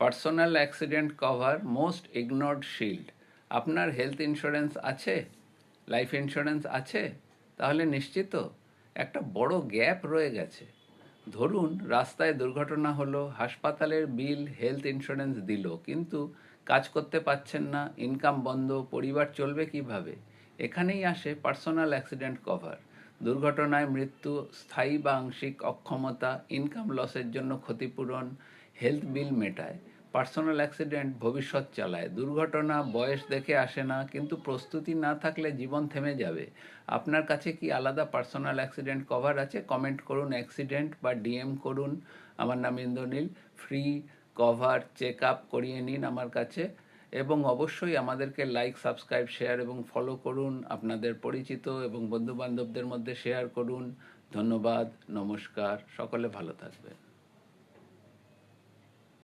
Personal accident cover most ignored shield. আপনার health insurance আছে, life insurance আছে, তাহলে নিশ্চিত একটা বড় গ্যাপ রয়ে গেছে। ধরুন রাস্তায় দুর্ঘটনা হলো, হাসপাতালের বিল হেলথ ইন্স্যুরেন্স দিল, কিন্তু কাজ করতে পারছেন না, ইনকাম বন্ধ, পরিবার চলবে কিভাবে? এখানেই আসে পার্সোনাল অ্যাক্সিডেন্ট কভার। দুর্ঘটনায় মৃত্যু, স্থায়ী বা আংশিক অক্ষমতা, ইনকাম লসের জন্য ক্ষতিপূরণ, হেলথ বিল মেটায়। পার্সোনাল অ্যাক্সিডেন্ট ভবিষ্যৎ চালায়। দুর্ঘটনা বয়স দেখে আসে না, কিন্তু প্রস্তুতি না থাকলে জীবন থেমে যাবে। আপনার কাছে কি আলাদা পার্সোনাল অ্যাক্সিডেন্ট কভার আছে? কমেন্ট করুন অ্যাক্সিডেন্ট বা ডিএম করুন। আমার নাম Indranil. Free cover check up করিয়ে নিন আমার কাছে, এবং অবশ্যই আমাদেরকে লাইক, সাবস্ক্রাইব, শেয়ার এবং ফলো করুন। আপনাদের পরিচিত এবং বন্ধুবান্ধবদের মধ্যে শেয়ার করুন। ধন্যবাদ, নমস্কার, সকলে ভালো থাকবেন।